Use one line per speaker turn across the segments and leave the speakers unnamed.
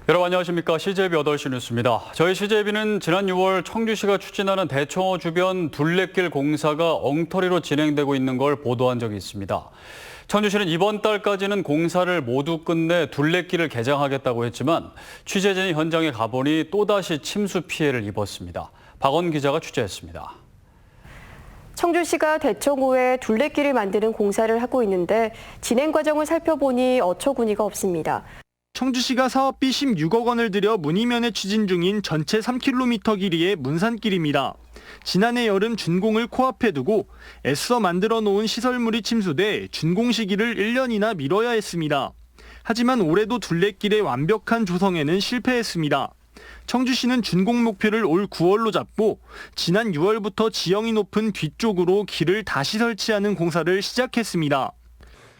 여러분 안녕하십니까. CJB 8시 뉴스입니다. 저희 CJB는 지난 6월 청주시가 추진하는 대청호 주변 둘레길 공사가 엉터리로 진행되고 있는 걸 보도한 적이 있습니다. 청주시는 이번 달까지는 공사를 모두 끝내 둘레길을 개장하겠다고 했지만 취재진이 현장에 가보니 또다시 침수 피해를 입었습니다. 박원 기자가 취재했습니다.
청주시가 대청호에 둘레길을 만드는 공사를 하고 있는데 진행 과정을 살펴보니 어처구니가 없습니다.
청주시가 사업비 16억 원을 들여 문의면에 추진 중인 전체 3km 길이의 문산길입니다. 지난해 여름 준공을 코앞에 두고 애써 만들어 놓은 시설물이 침수돼 준공 시기를 1년이나 미뤄야 했습니다. 하지만 올해도 둘레길의 완벽한 조성에는 실패했습니다. 청주시는 준공 목표를 올 9월로 잡고 지난 6월부터 지형이 높은 뒤쪽으로 길을 다시 설치하는 공사를 시작했습니다.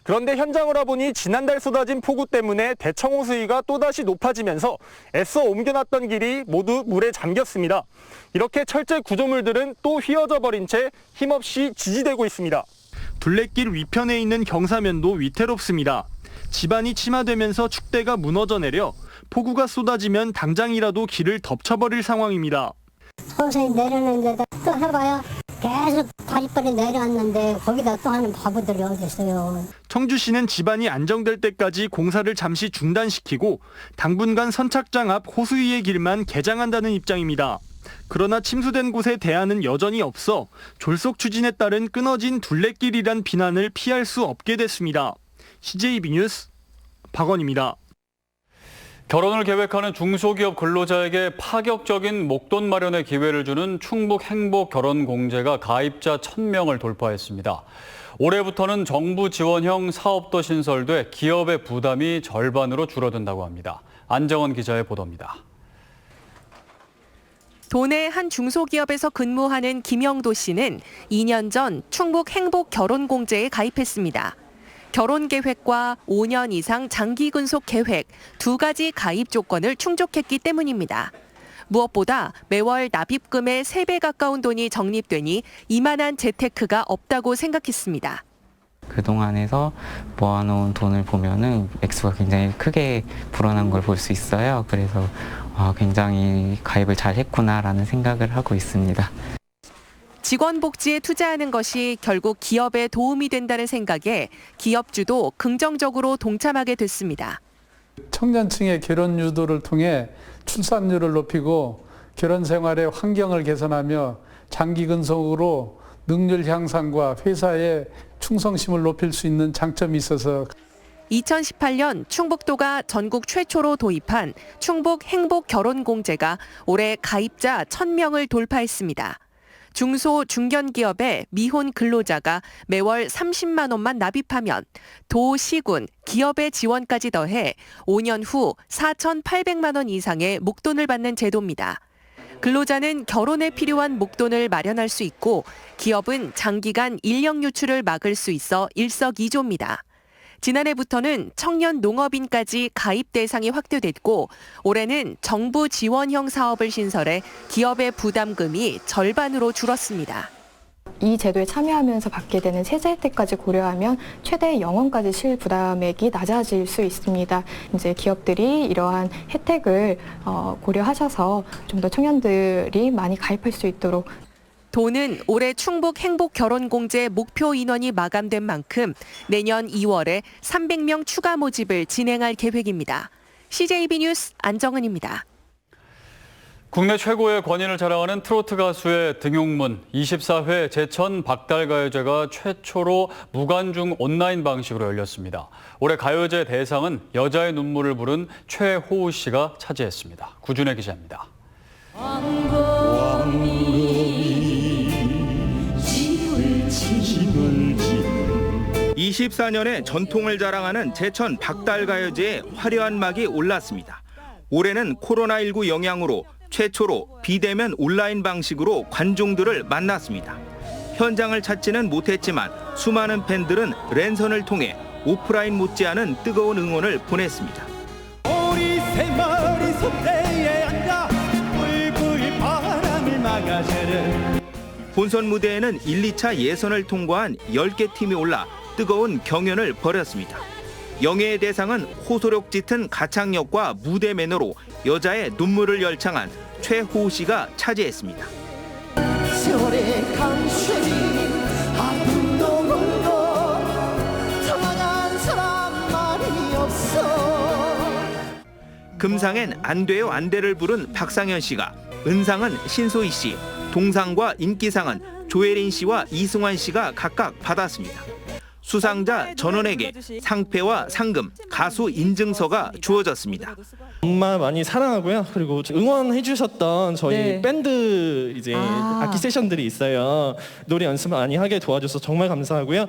그런데 현장을 와보니 지난달 쏟아진 폭우 때문에 대청호 수위가 또다시 높아지면서 애써 옮겨놨던 길이 모두 물에 잠겼습니다. 이렇게 철제 구조물들은 또 휘어져 버린 채 힘없이 지지되고 있습니다. 둘레길 위편에 있는 경사면도 위태롭습니다. 지반이 침하되면서 축대가 무너져 내려 폭우가 쏟아지면 당장이라도 길을 덮쳐버릴 상황입니다.
서서히 내려놓는 데다 또 해봐요. 계속 다리벌이 내려왔는데 거기다 또 하는 바보들이 어디 있어요.
청주시는 지반이 안정될 때까지 공사를 잠시 중단시키고 당분간 선착장 앞 호수위의 길만 개장한다는 입장입니다. 그러나 침수된 곳에 대안은 여전히 없어 졸속 추진에 따른 끊어진 둘레길이란 비난을 피할 수 없게 됐습니다. CJB 뉴스 박원입니다.
결혼을 계획하는 중소기업 근로자에게 파격적인 목돈 마련의 기회를 주는 충북 행복 결혼공제가 가입자 1,000명을 돌파했습니다. 올해부터는 정부 지원형 사업도 신설돼 기업의 부담이 절반으로 줄어든다고 합니다. 안정원 기자의 보도입니다.
도내 한 중소기업에서 근무하는 김영도 씨는 2년 전 충북 행복 결혼공제에 가입했습니다. 결혼 계획과 5년 이상 장기 근속 계획 두 가지 가입 조건을 충족했기 때문입니다. 무엇보다 매월 납입금의 3배 가까운 돈이 적립되니 이만한 재테크가 없다고 생각했습니다.
그동안에서 모아놓은 돈을 보면은 액수가 굉장히 크게 불어난 걸 볼 수 있어요. 그래서 굉장히 가입을 잘 했구나라는 생각을 하고 있습니다.
직원 복지에 투자하는 것이 결국 기업에 도움이 된다는 생각에 기업주도 긍정적으로 동참하게 됐습니다.
청년층의 결혼 유도를 통해 출산율을 높이고 결혼 생활의 환경을 개선하며 장기 근속으로 능률 향상과 회사의 충성심을 높일 수 있는 장점이 있어서
2018년 충북도가 전국 최초로 도입한 충북 행복 결혼공제가 올해 가입자 1,000명을 돌파했습니다. 중소 중견 기업의 미혼 근로자가 매월 30만 원만 납입하면 도, 시군, 기업의 지원까지 더해 5년 후 4,800만 원 이상의 목돈을 받는 제도입니다. 근로자는 결혼에 필요한 목돈을 마련할 수 있고 기업은 장기간 인력 유출을 막을 수 있어 일석이조입니다. 지난해부터는 청년 농업인까지 가입 대상이 확대됐고 올해는 정부 지원형 사업을 신설해 기업의 부담금이 절반으로 줄었습니다.
이 제도에 참여하면서 받게 되는 세제 혜택까지 고려하면 최대 0원까지 실부담액이 낮아질 수 있습니다. 이제 기업들이 이러한 혜택을 고려하셔서 좀 더 청년들이 많이 가입할 수 있도록
도는 올해 충북 행복 결혼공제 목표 인원이 마감된 만큼 내년 2월에 300명 추가 모집을 진행할 계획입니다. CJB 뉴스 안정은입니다.
국내 최고의 권위를 자랑하는 트로트 가수의 등용문 24회 제천 박달가요제가 최초로 무관중 온라인 방식으로 열렸습니다. 올해 가요제 대상은 여자의 눈물을 부른 최호우 씨가 차지했습니다. 구준혜 기자입니다.
24년의 전통을 자랑하는 제천 박달가요제에 화려한 막이 올랐습니다. 올해는 코로나19 영향으로 최초로 비대면 온라인 방식으로 관중들을 만났습니다. 현장을 찾지는 못했지만 수많은 팬들은 랜선을 통해 오프라인 못지않은 뜨거운 응원을 보냈습니다.
우리 세 마리 소대에 앉아 꿀꿀 바람을 막아주는
본선 무대에는 1, 2차 예선을 통과한 10개 팀이 올라 뜨거운 경연을 벌였습니다. 영예의 대상은 호소력 짙은 가창력과 무대 매너로 여자의 눈물을 열창한 최호우 씨가 차지했습니다.
세월의 강쇠기 아픔도 몰라 사랑한 사람 말이 없어.
금상엔 안 돼요 안 돼를 부른 박상현 씨가, 은상은 신소희 씨, 동상과 인기상은 조혜린 씨와 이승환 씨가 각각 받았습니다. 수상자 전원에게 상패와 상금, 가수 인증서가 주어졌습니다.
정말 많이 사랑하고요. 그리고 응원해 주셨던 저희 밴드 악기 세션들이 있어요. 노래 연습 많이 하게 도와줘서 정말 감사하고요.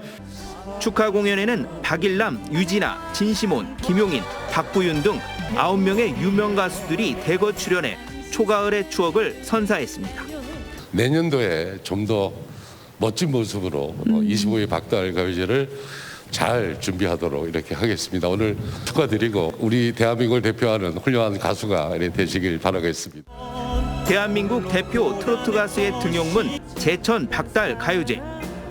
축하 공연에는 박일남, 유진아, 진시몬, 김용인, 박부윤 등 9명의 유명 가수들이 대거 출연해 초가을의 추억을 선사했습니다.
내년도에 좀 더 멋진 모습으로 25회 박달 가요제를 잘 준비하도록 이렇게 하겠습니다. 오늘 축하드리고 우리 대한민국을 대표하는 훌륭한 가수가 되시길 바라겠습니다.
대한민국 대표 트로트 가수의 등용문 제천 박달 가요제.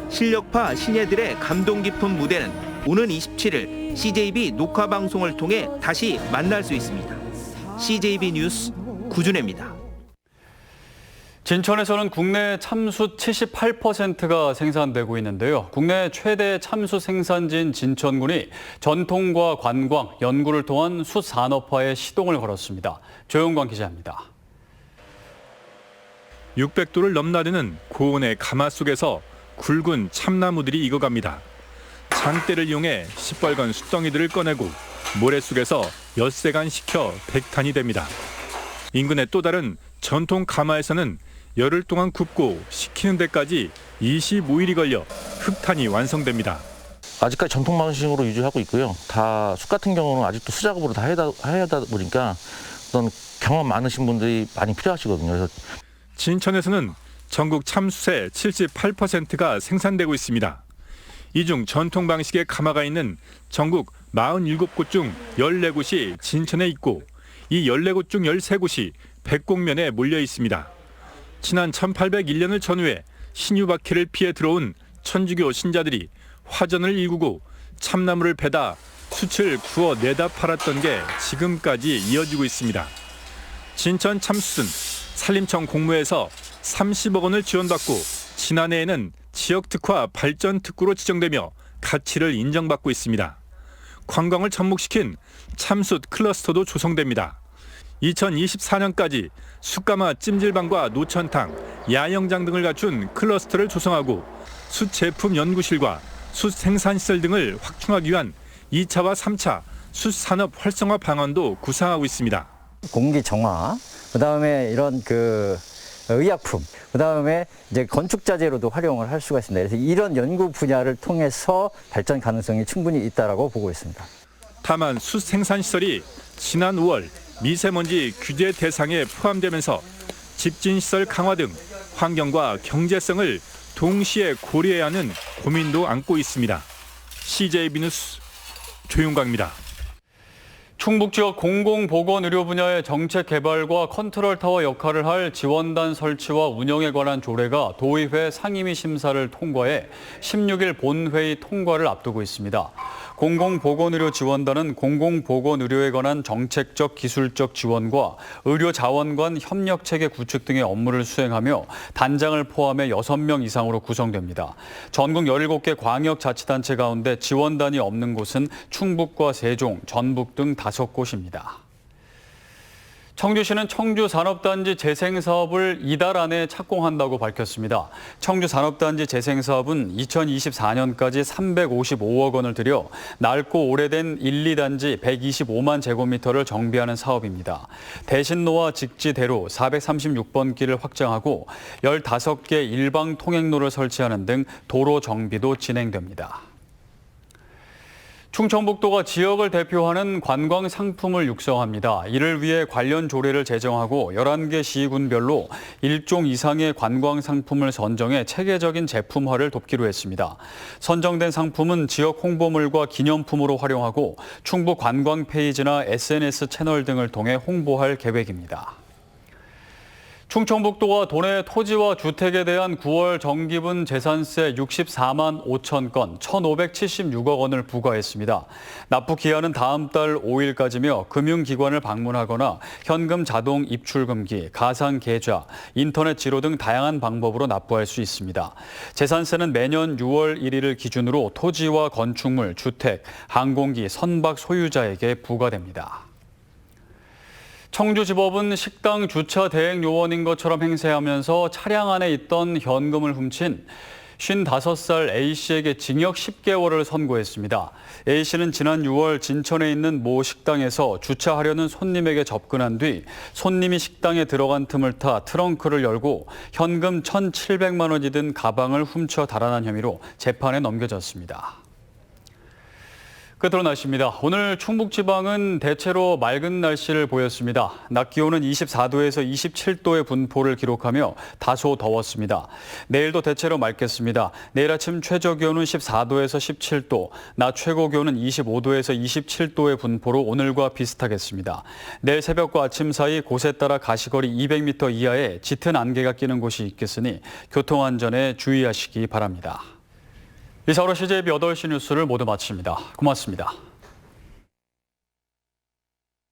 실력파 신예들의 감동 깊은 무대는 오는 27일 CJB 녹화 방송을 통해 다시 만날 수 있습니다. CJB 뉴스 구준혜입니다.
진천에서는 국내 참숯 78%가 생산되고 있는데요. 국내 최대 참숯 생산지인 진천군이 전통과 관광, 연구를 통한 숯 산업화에 시동을 걸었습니다. 조영광 기자입니다.
600도를 넘나드는 고온의 가마 속에서 굵은 참나무들이 익어갑니다. 장대를 이용해 시뻘건 숯덩이들을 꺼내고 모래 속에서 엿새간 식혀 백탄이 됩니다. 인근의 또 다른 전통 가마에서는 열흘 동안 굽고 식히는 데까지 25일이 걸려 흙탄이 완성됩니다.
아직까지 전통 방식으로 유지하고 있고요. 다 숯 같은 경우는 아직도 수작업으로 다 해야 하다 보니까 어떤 경험 많으신 분들이 많이 필요하시거든요. 그래서
진천에서는 전국 참숯의 78%가 생산되고 있습니다. 이 중 전통 방식의 가마가 있는 전국 47곳 중 14곳이 진천에 있고 이 14곳 중 13곳이 백곡면에 몰려 있습니다. 지난 1801년을 전후해 신유박해를 피해 들어온 천주교 신자들이 화전을 일구고 참나무를 베다 숯을 구워 내다 팔았던 게 지금까지 이어지고 있습니다. 진천 참숯은 산림청 공모에서 30억 원을 지원받고 지난해에는 지역특화 발전특구로 지정되며 가치를 인정받고 있습니다. 관광을 접목시킨 참숯 클러스터도 조성됩니다. 2024년까지 숯가마 찜질방과 노천탕, 야영장 등을 갖춘 클러스터를 조성하고 숯 제품 연구실과 숯 생산시설 등을 확충하기 위한 2차와 3차 숯 산업 활성화 방안도 구상하고 있습니다.
공기 정화, 그다음에 이런 의약품, 그다음에 이제 건축 자재로도 활용을 할 수가 있습니다. 그래서 이런 연구 분야를 통해서 발전 가능성이 충분히 있다라고 보고 있습니다.
다만 숯 생산시설이 지난 5월 미세먼지 규제 대상에 포함되면서 집진시설 강화 등 환경과 경제성을 동시에 고려해야 하는 고민도 안고 있습니다. CJB 뉴스 조용광입니다.
충북 지역 공공보건의료 분야의 정책 개발과 컨트롤타워 역할을 할 지원단 설치와 운영에 관한 조례가 도의회 상임위 심사를 통과해 16일 본회의 통과를 앞두고 있습니다. 공공보건의료 지원단은 공공보건의료에 관한 정책적, 기술적 지원과 의료자원 간 협력체계 구축 등의 업무를 수행하며 단장을 포함해 6명 이상으로 구성됩니다. 전국 17개 광역자치단체 가운데 지원단이 없는 곳은 충북과 세종, 전북 등 5곳입니다. 청주시는 청주산업단지 재생사업을 이달 안에 착공한다고 밝혔습니다. 청주산업단지 재생사업은 2024년까지 355억 원을 들여 낡고 오래된 1, 2단지 125만 제곱미터를 정비하는 사업입니다. 대신로와 직지대로 436번 길을 확장하고 15개 일방 통행로를 설치하는 등 도로 정비도 진행됩니다. 충청북도가 지역을 대표하는 관광 상품을 육성합니다. 이를 위해 관련 조례를 제정하고 11개 시군별로 1종 이상의 관광 상품을 선정해 체계적인 제품화를 돕기로 했습니다. 선정된 상품은 지역 홍보물과 기념품으로 활용하고 충북 관광 페이지나 SNS 채널 등을 통해 홍보할 계획입니다. 충청북도가 도내 토지와 주택에 대한 9월 정기분 재산세 64만 5천 건, 1,576억 원을 부과했습니다. 납부 기한은 다음 달 5일까지며 금융기관을 방문하거나 현금 자동 입출 금기, 가상 계좌, 인터넷 지로 등 다양한 방법으로 납부할 수 있습니다. 재산세는 매년 6월 1일을 기준으로 토지와 건축물, 주택, 항공기, 선박 소유자에게 부과됩니다. 청주지법은 식당 주차 대행 요원인 것처럼 행세하면서 차량 안에 있던 현금을 훔친 55살 A씨에게 징역 10개월을 선고했습니다. A씨는 지난 6월 진천에 있는 모 식당에서 주차하려는 손님에게 접근한 뒤 손님이 식당에 들어간 틈을 타 트렁크를 열고 현금 1,700만 원이 든 가방을 훔쳐 달아난 혐의로 재판에 넘겨졌습니다. 끝으로 날씨입니다. 오늘 충북지방은 대체로 맑은 날씨를 보였습니다. 낮 기온은 24도에서 27도의 분포를 기록하며 다소 더웠습니다. 내일도 대체로 맑겠습니다. 내일 아침 최저 기온은 14도에서 17도, 낮 최고 기온은 25도에서 27도의 분포로 오늘과 비슷하겠습니다. 내일 새벽과 아침 사이 곳에 따라 가시거리 200m 이하의 짙은 안개가 끼는 곳이 있겠으니 교통안전에 주의하시기 바랍니다. 이상으로 CJB 8시 뉴스를 모두 마칩니다. 고맙습니다.